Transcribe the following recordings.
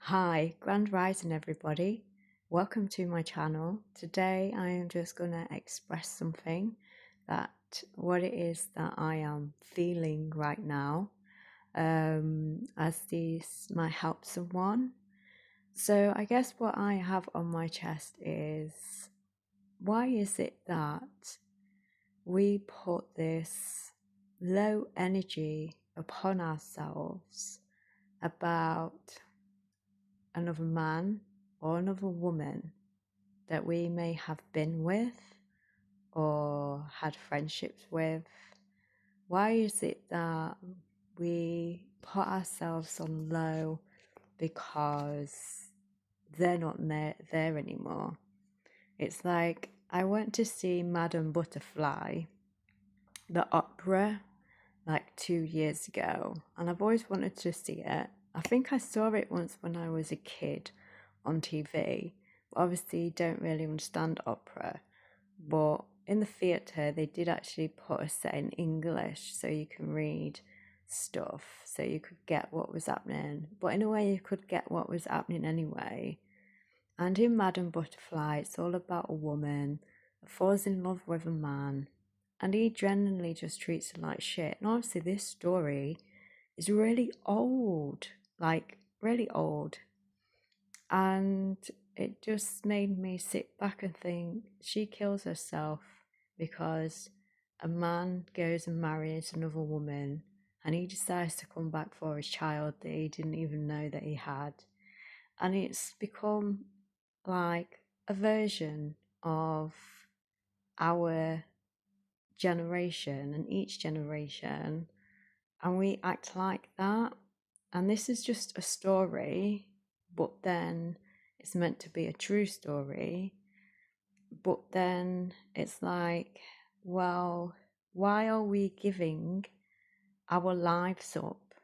Hi, Grand Rising everybody. Welcome to my channel. Today I am just going to express something that what it is that I am feeling right now as this might help someone. So I guess what I have on my chest is why is it that we put this low energy upon ourselves about another man or another woman that we may have been with or had friendships with? Why is it that we put ourselves on low because they're not there anymore? It's like I went to see Madame Butterfly, the opera, like 2 years ago, and I've always wanted to see it. I think I saw it once when I was a kid on TV. Obviously, don't really understand opera, but in the theatre, they did actually put a set in English so you can read stuff, so you could get what was happening. But in a way, you could get what was happening anyway. And in Madame Butterfly, it's all about a woman that falls in love with a man, and he genuinely just treats her like shit. And obviously, this story is really old, like really old. And it just made me sit back and think she kills herself because a man goes and marries another woman and he decides to come back for his child that he didn't even know that he had. And it's become like a version of our generation and each generation, and we act like that. And this is just a story, but then it's meant to be a true story. But then it's like, well, why are we giving our lives up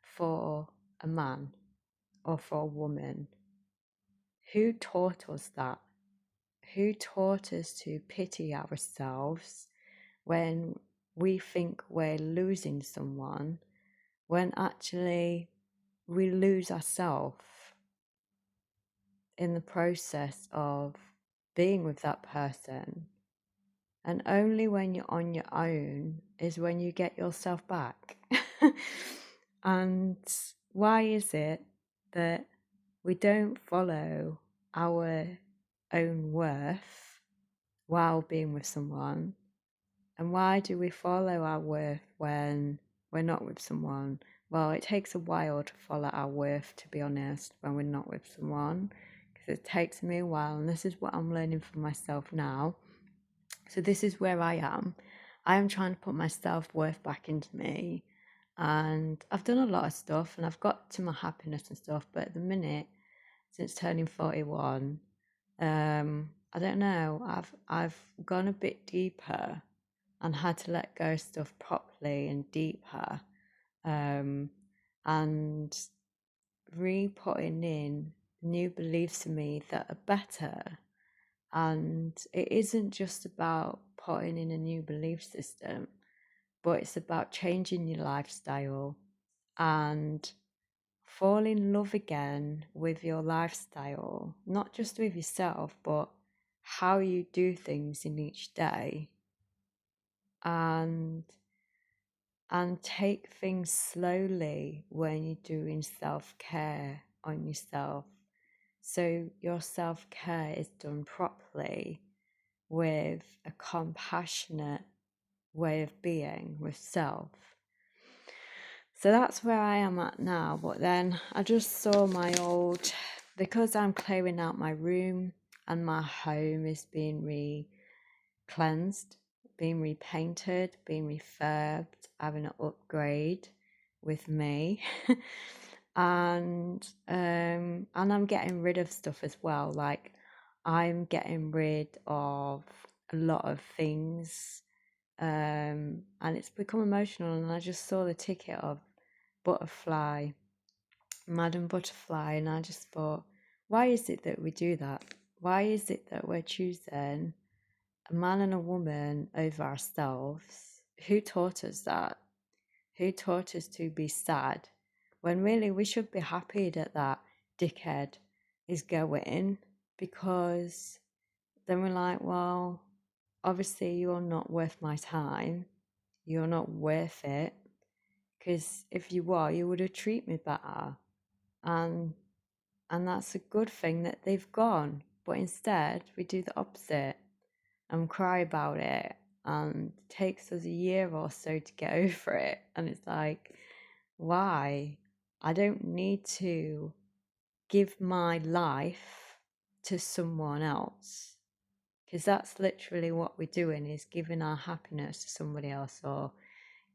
for a man or for a woman? Who taught us that? Who taught us to pity ourselves when we think we're losing someone, when actually we lose ourselves in the process of being with that person? And only when you're on your own is when you get yourself back. And why is it that we don't follow our own worth while being with someone? And why do we follow our worth when we're not with someone? Well, it takes a while to follow our worth, to be honest, when we're not with someone, because it takes me a while, and this is what I'm learning for myself now. So this is where I am. I am trying to put my self-worth back into me, and I've done a lot of stuff and I've got to my happiness and stuff, but at the minute, since turning 41, I don't know, I've gone a bit deeper and had to let go of stuff properly and deeper, and re-putting in new beliefs in me that are better. And it isn't just about putting in a new belief system, but it's about changing your lifestyle and fall in love again with your lifestyle, not just with yourself, but how you do things in each day. And take things slowly when you're doing self-care on yourself. So your self-care is done properly with a compassionate way of being with self. So that's where I am at now. But then I just saw my old, because I'm clearing out my room and my home is being cleansed, being repainted, being refurbed, having an upgrade with me. And I'm getting rid of stuff as well. Like I'm getting rid of a lot of things, and it's become emotional. And I just saw the ticket of Butterfly, Madam Butterfly, and I just thought, why is it that we do that? Why is it that we're choosing a man and a woman over ourselves? Who taught us that? Who taught us to be sad when really we should be happy that dickhead is going, because then we're like, well, obviously you're not worth my time. You're not worth it. Because if you were, you would have treated me better. And and that's a good thing that they've gone. But instead, we do the opposite and cry about it. And it takes us a year or so to get over it. And it's like, why? I don't need to give my life to someone else, because that's literally what we're doing, is giving our happiness to somebody else, or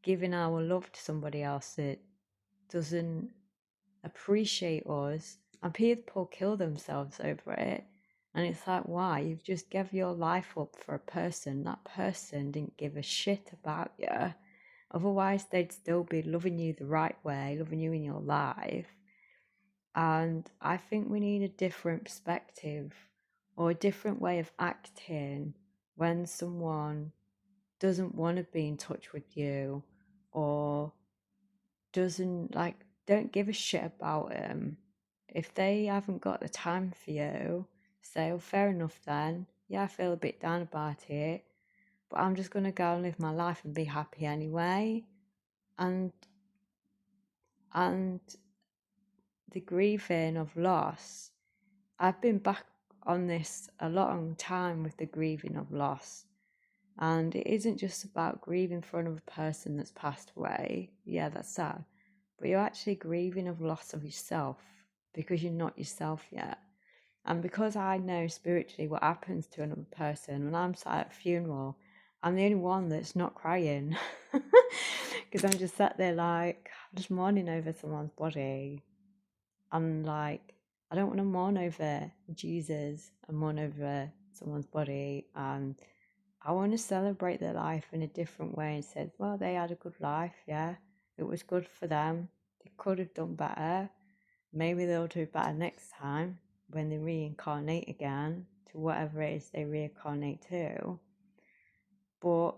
giving our love to somebody else that doesn't appreciate us. And people kill themselves over it. And it's like, why? You've just gave your life up for a person. That person didn't give a shit about you. Otherwise, they'd still be loving you the right way, loving you in your life. And I think we need a different perspective, or a different way of acting when someone doesn't want to be in touch with you, or don't give a shit about them. If they haven't got the time for you, say, oh, fair enough then. Yeah, I feel a bit down about it, but I'm just going to go and live my life and be happy anyway. And and the grieving of loss, I've been back on this a long time with the grieving of loss. And it isn't just about grieving for another person that's passed away. Yeah, that's sad. But you're actually grieving of loss of yourself, because you're not yourself yet. And because I know spiritually what happens to another person, when I'm sat at a funeral, I'm the only one that's not crying. Because I'm just sat there like, I'm just mourning over someone's body. I'm like, I don't want to mourn over Jesus and mourn over someone's body. And I want to celebrate their life in a different way and said, well, they had a good life. Yeah, it was good for them. They could have done better. Maybe they'll do better next time when they reincarnate again to whatever it is they reincarnate to. But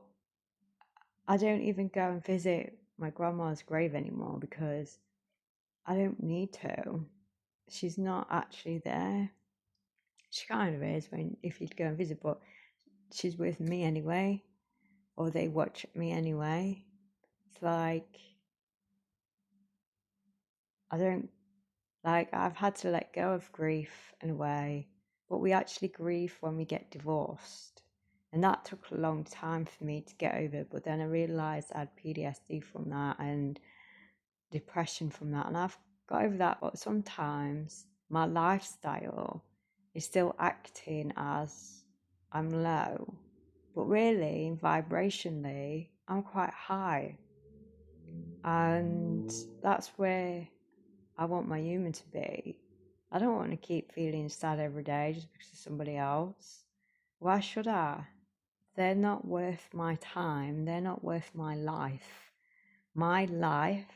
I don't even go and visit my grandma's grave anymore, because I don't need to. She's not actually there. She kind of is if you'd go and visit, but she's with me anyway, or they watch me anyway. It's like, I've had to let go of grief in a way, but we actually grieve when we get divorced. And that took a long time for me to get over, but then I realised I had PTSD from that and depression from that, and I've got over that. But sometimes my lifestyle is still acting as I'm low, but really, vibrationally, I'm quite high. And that's where I want my human to be. I don't want to keep feeling sad every day just because of somebody else. Why should I? They're not worth my time. They're not worth my life. My life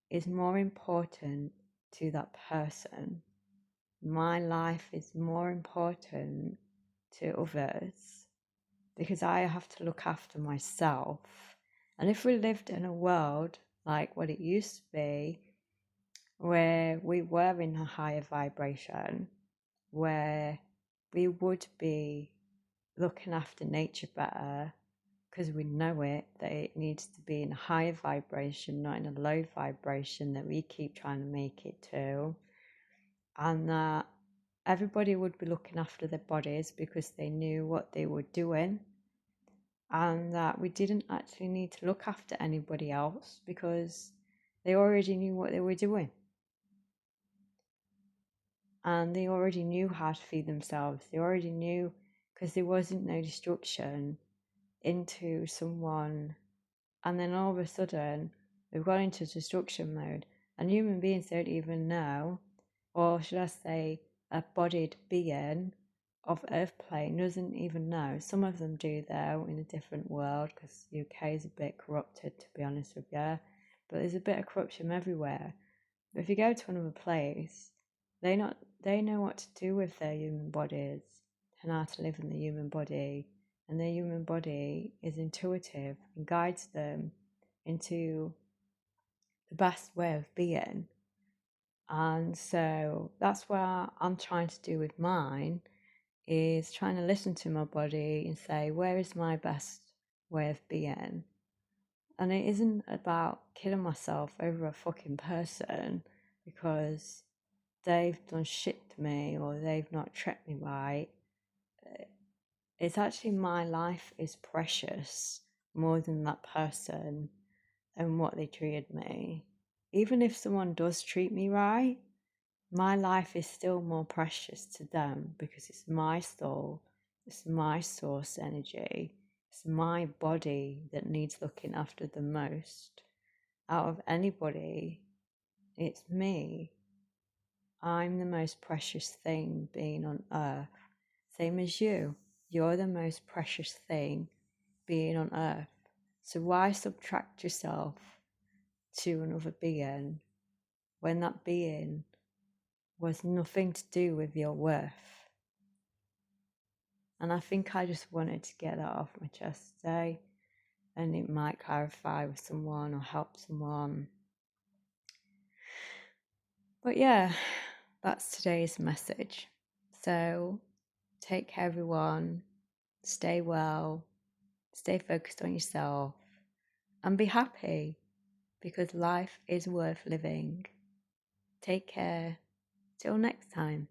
is more important to that person. My life is more important to others, because I have to look after myself. And if we lived in a world like what it used to be, where we were in a higher vibration, where we would be looking after nature better, because we know it, that it needs to be in a higher vibration, not in a low vibration that we keep trying to make it to, and that everybody would be looking after their bodies because they knew what they were doing, and that we didn't actually need to look after anybody else because they already knew what they were doing. And they already knew how to feed themselves. They already knew, because there wasn't no destruction into someone. And then all of a sudden, we've gone into destruction mode. And human beings don't even know, or should I say, a bodied being of Earth plane doesn't even know. Some of them do, though, in a different world, because UK is a bit corrupted, to be honest with you. But there's a bit of corruption everywhere. But if you go to another place, they know what to do with their human bodies and how to live in the human body. And their human body is intuitive and guides them into the best way of being. And so that's what I'm trying to do with mine, is trying to listen to my body and say, where is my best way of being? And it isn't about killing myself over a fucking person because they've done shit to me or they've not treated me right. It's actually my life is precious more than that person and what they treated me. Even if someone does treat me right, my life is still more precious to them because it's my soul, it's my source energy, it's my body that needs looking after the most. Out of anybody, it's me. I'm the most precious thing being on earth. Same as you. You're the most precious thing being on earth. So why subtract yourself to another being when that being was nothing to do with your worth? And I think I just wanted to get that off my chest today, and it might clarify with someone or help someone. But yeah, that's today's message. So take care, everyone. Stay well, stay focused on yourself, and be happy because life is worth living. Take care. Till next time.